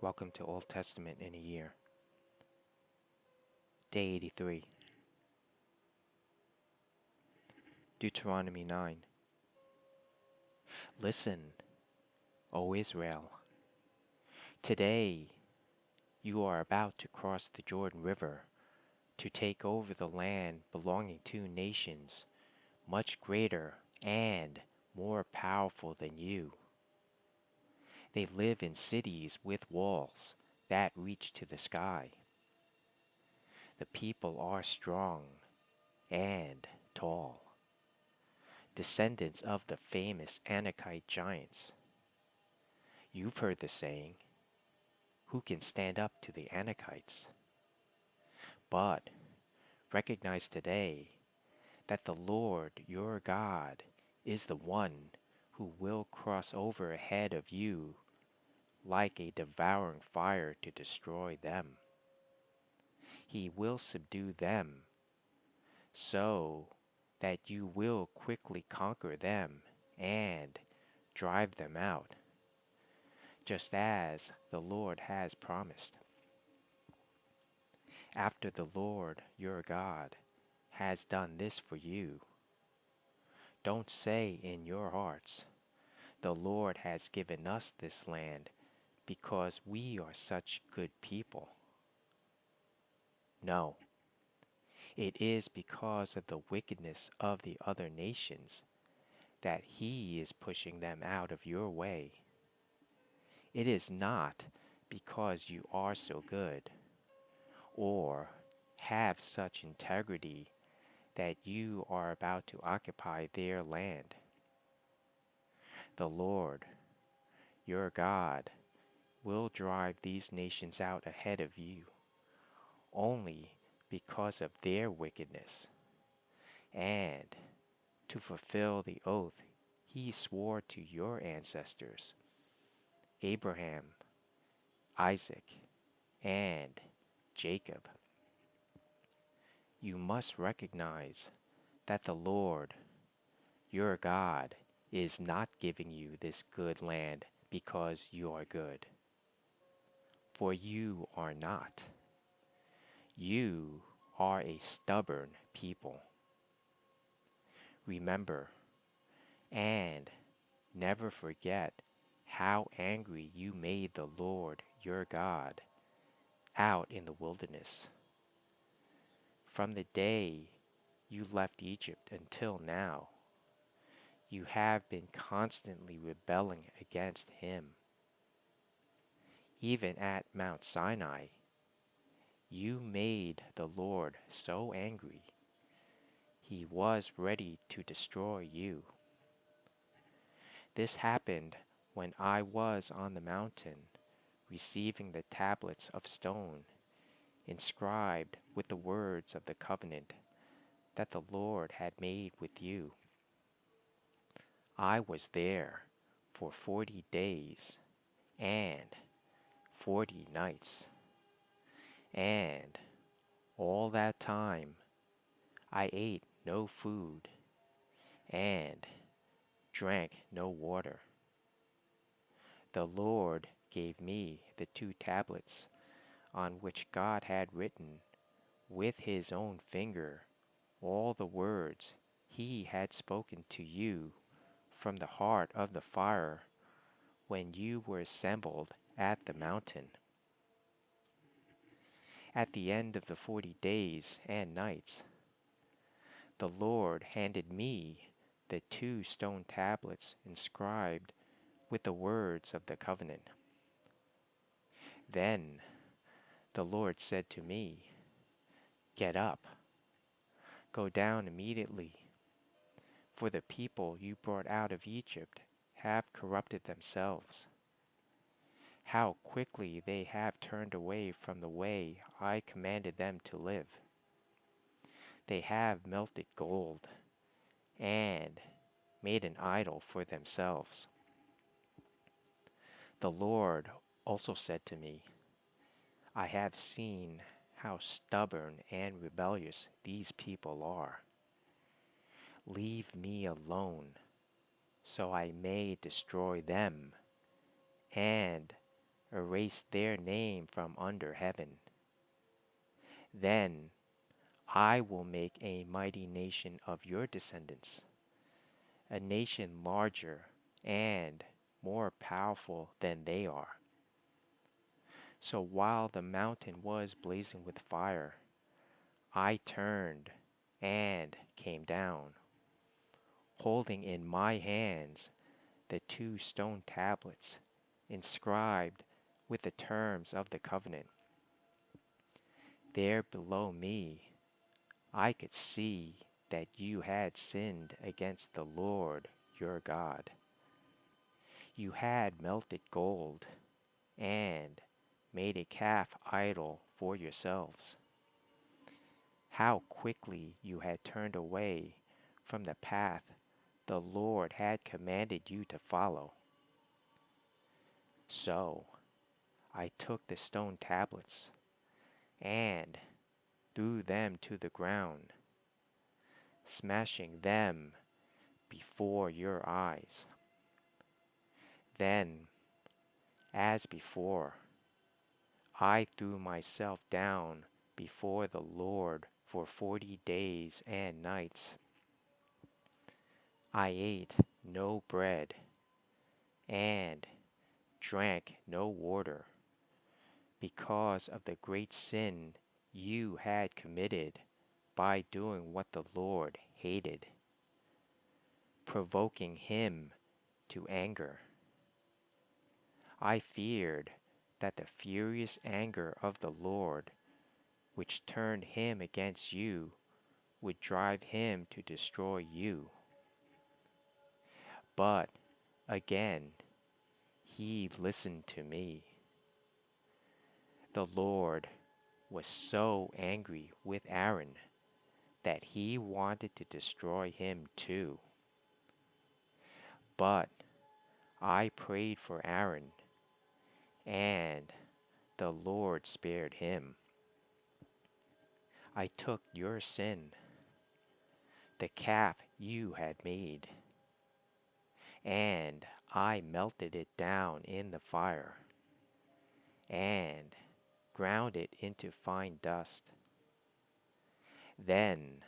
Welcome to Old Testament in a Year. Day 83. Deuteronomy 9. Listen, O Israel. Today you are about to cross the Jordan River to take over the land belonging to nations much greater and more powerful than you. They live in cities with walls that reach to the sky. The people are strong and tall, descendants of the famous Anakite giants. You've heard the saying, who can stand up to the Anakites? But recognize today that the Lord your God is the one who will cross over ahead of you like a devouring fire to destroy them. He will subdue them so that you will quickly conquer them and drive them out, just as the Lord has promised. After the Lord your God has done this for you, don't say in your hearts, the Lord has given us this land because we are such good people. No, it is because of the wickedness of the other nations that He is pushing them out of your way. It is not because you are so good or have such integrity that you are about to occupy their land. The Lord, your God, will drive these nations out ahead of you only because of their wickedness, and to fulfill the oath He swore to your ancestors, Abraham, Isaac, and Jacob. You must recognize that the Lord, your God, is not giving you this good land because you are good. For you are not. You are a stubborn people. Remember and never forget how angry you made the Lord your God out in the wilderness. From the day you left Egypt until now, you have been constantly rebelling against Him. Even at Mount Sinai, you made the Lord so angry, He was ready to destroy you. This happened when I was on the mountain, receiving the tablets of stone, inscribed with the words of the covenant that the Lord had made with you. I was there for 40 days and 40 nights, and all that time I ate no food and drank no water. The Lord gave me the 2 tablets on which God had written with His own finger all the words He had spoken to you from the heart of the fire when you were assembled at the mountain. At the end of the 40 days and nights, the Lord handed me the 2 stone tablets inscribed with the words of the covenant. Then the Lord said to me, "Get up, go down immediately, for the people you brought out of Egypt have corrupted themselves. How quickly they have turned away from the way I commanded them to live. They have melted gold and made an idol for themselves." The Lord also said to me, "I have seen how stubborn and rebellious these people are. Leave me alone, so I may destroy them and erase their name from under heaven. Then I will make a mighty nation of your descendants, a nation larger and more powerful than they are. So while the mountain was blazing with fire, I turned and came down, holding in my hands the 2 stone tablets inscribed with the terms of the covenant. There below me, I could see that you had sinned against the Lord your God. You had melted gold and made a calf idol for yourselves. How quickly you had turned away from the path the Lord had commanded you to follow. So I took the stone tablets and threw them to the ground, smashing them before your eyes. Then, as before, I threw myself down before the Lord for 40 days and nights. I ate no bread and drank no water because of the great sin you had committed by doing what the Lord hated, provoking him to anger. I feared that the furious anger of the Lord, which turned him against you, would drive him to destroy you. But again, he listened to me. The Lord was so angry with Aaron that he wanted to destroy him too. But I prayed for Aaron, and the Lord spared him. I took your sin, the calf you had made, and I melted it down in the fire and ground it into fine dust. Then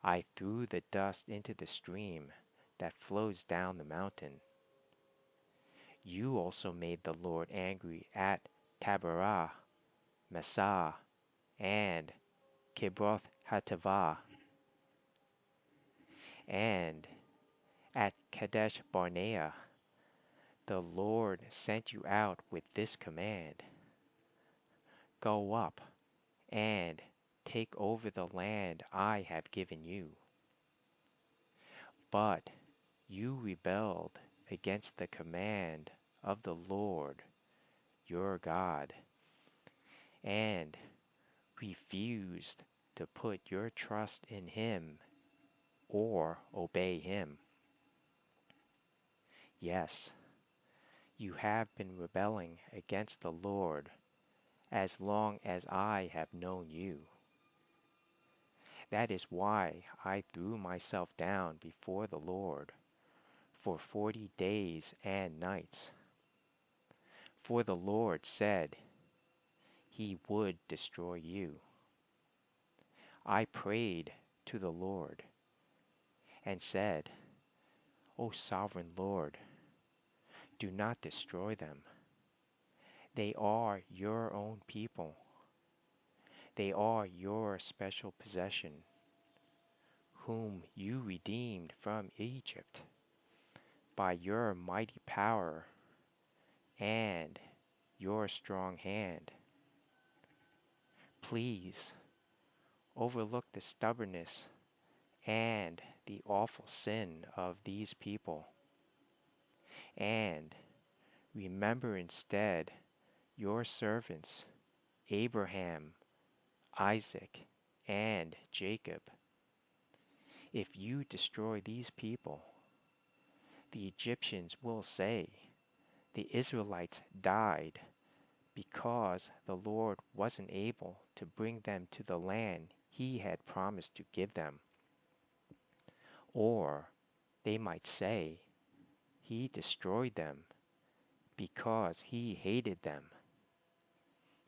I threw the dust into the stream that flows down the mountain. You also made the Lord angry at Taberah, Massah, and Kibroth Hattaavah, and at Kadesh Barnea. The Lord sent you out with this command: Go up and take over the land I have given you. But you rebelled against the command of the Lord your God, and refused to put your trust in him or obey him. Yes, you have been rebelling against the Lord as long as I have known you. That is why I threw myself down before the Lord for 40 days and nights. For the Lord said he would destroy you. I prayed to the Lord and said, O sovereign Lord, do not destroy them. They are your own people. They are your special possession, whom you redeemed from Egypt by your mighty power and your strong hand. Please overlook the stubbornness and the awful sin of these people, and remember instead your servants Abraham, Isaac, and Jacob. If you destroy these people, the Egyptians will say, the Israelites died because the Lord wasn't able to bring them to the land he had promised to give them. Or they might say, he destroyed them because he hated them.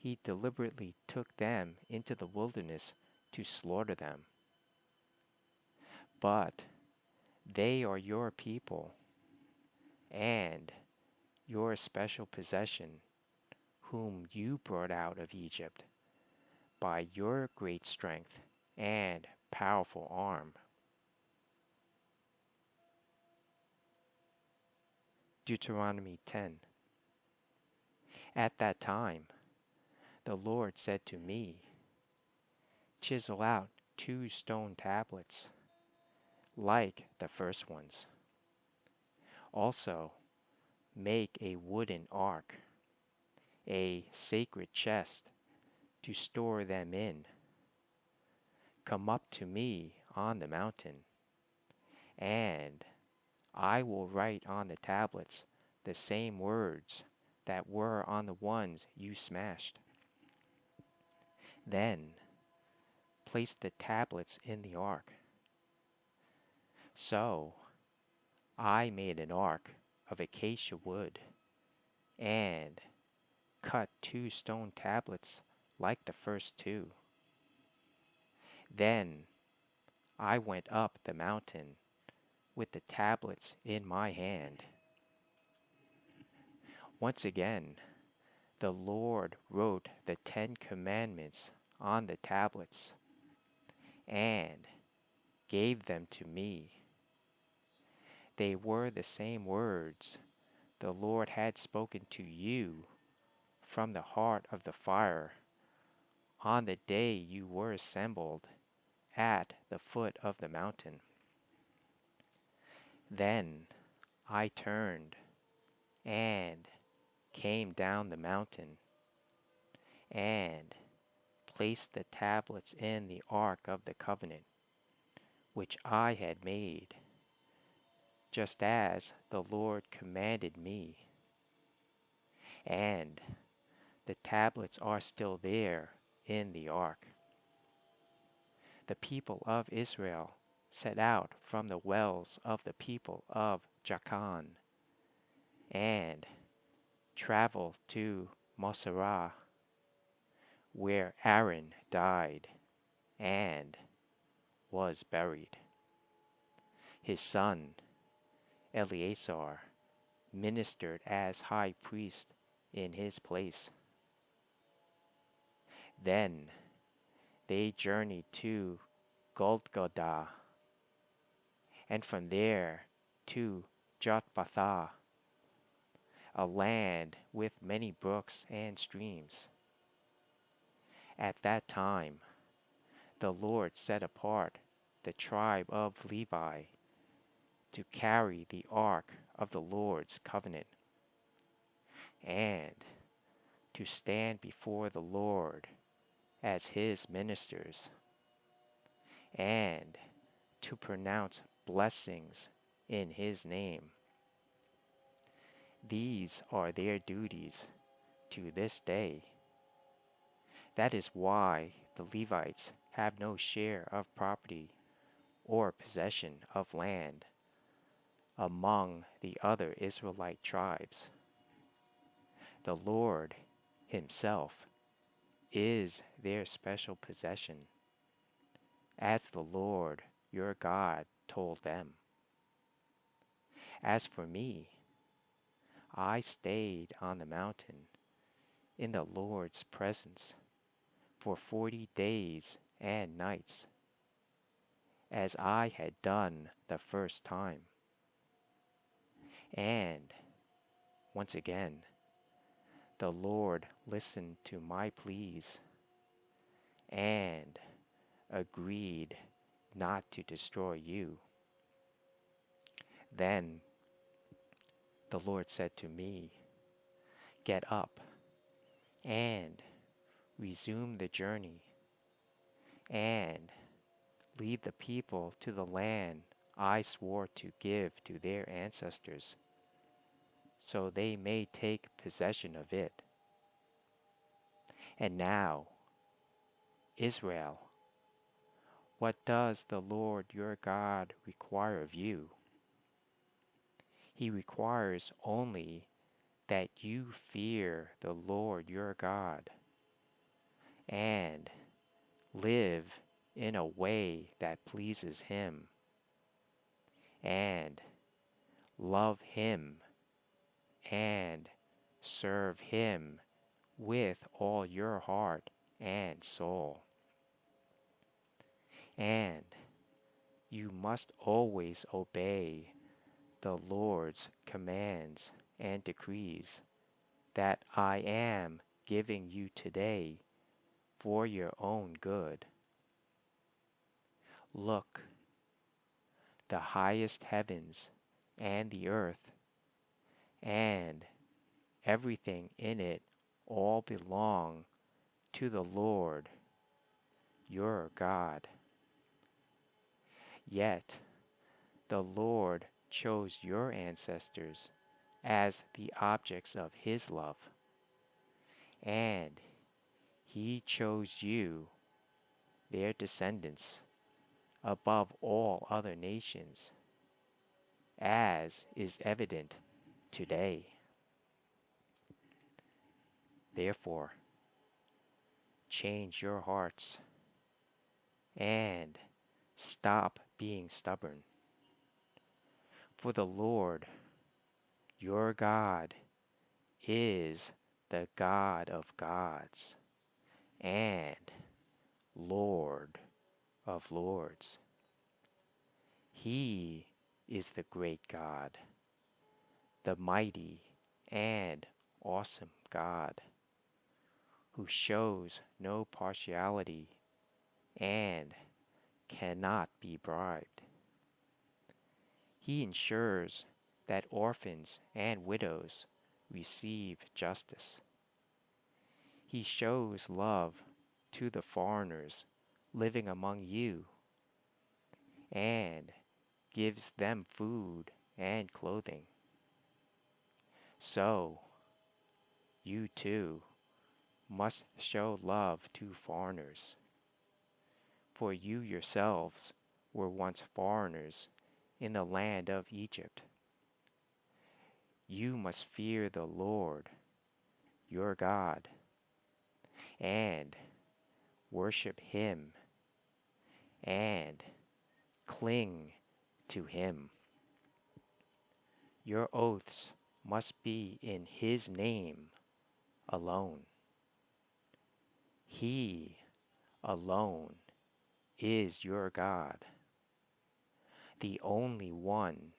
he deliberately took them into the wilderness to slaughter them. But they are your people and your special possession, whom you brought out of Egypt by your great strength and powerful arm. Deuteronomy 10. At that time, the Lord said to me, "Chisel out 2 stone tablets, like the first ones. Also, make a wooden ark, a sacred chest to store them in. Come up to me on the mountain, and I will write on the tablets the same words that were on the ones you smashed. Then place the tablets in the ark." So I made an ark of acacia wood and cut 2 stone tablets like the first 2. Then I went up the mountain with the tablets in my hand. Once again, the Lord wrote the 10 Commandments on the tablets and gave them to me. They were the same words the Lord had spoken to you from the heart of the fire on the day you were assembled at the foot of the mountain. Then I turned and came down the mountain and placed the tablets in the ark of the covenant, which I had made, just as the Lord commanded me. And the tablets are still there in the ark. The people of Israel set out from the wells of the people of Jachan and traveled to Moserah, where Aaron died and was buried. His son Eleazar ministered as high priest in his place. Then they journeyed to Golgotha, and from there to Jotbathah, a land with many brooks and streams. At that time, the Lord set apart the tribe of Levi to carry the ark of the Lord's covenant and to stand before the Lord as his ministers and to pronounce blessings in his name. These are their duties to this day. That is why the Levites have no share of property or possession of land among the other Israelite tribes. The Lord himself is their special possession, as the Lord your God told them. As for me, I stayed on the mountain in the Lord's presence for 40 days and nights, as I had done the first time. And once again, the Lord listened to my pleas and agreed not to destroy you. Then the Lord said to me, "Get up and resume the journey and lead the people to the land I swore to give to their ancestors, so they may take possession of it. And now, Israel, what does the Lord your God require of you? He requires only that you fear the Lord your God, and live in a way that pleases Him, and love Him and serve Him with all your heart and soul. And you must always obey the Lord's commands and decrees that I am giving you today for your own good. Look, the highest heavens and the earth and everything in it all belong to the Lord your God. Yet the Lord chose your ancestors as the objects of His love, and He chose you, their descendants, above all other nations, as is evident today. Therefore, change your hearts and stop being stubborn. For the Lord, your God, is the God of gods and Lord of lords. He is the great God, the mighty and awesome God, who shows no partiality and cannot be bribed. He ensures that orphans and widows receive justice. He shows love to the foreigners living among you and gives them food and clothing. So, you too must show love to foreigners, for you yourselves were once foreigners in the land of Egypt. You must fear the Lord, your God, and worship Him, and cling to Him. Your oaths must be in His name alone. He alone is your God, the only one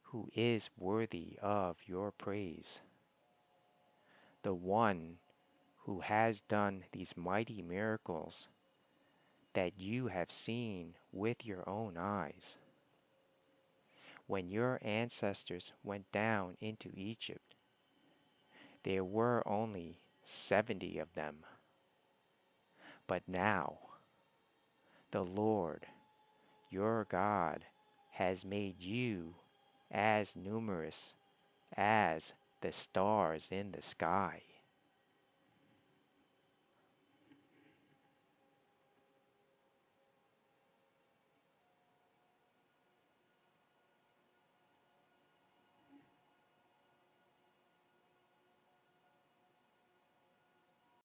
who is worthy of your praise, the one who has done these mighty miracles that you have seen with your own eyes. When your ancestors went down into Egypt, there were only 70 of them. But now, the Lord, your God, has made you as numerous as the stars in the sky.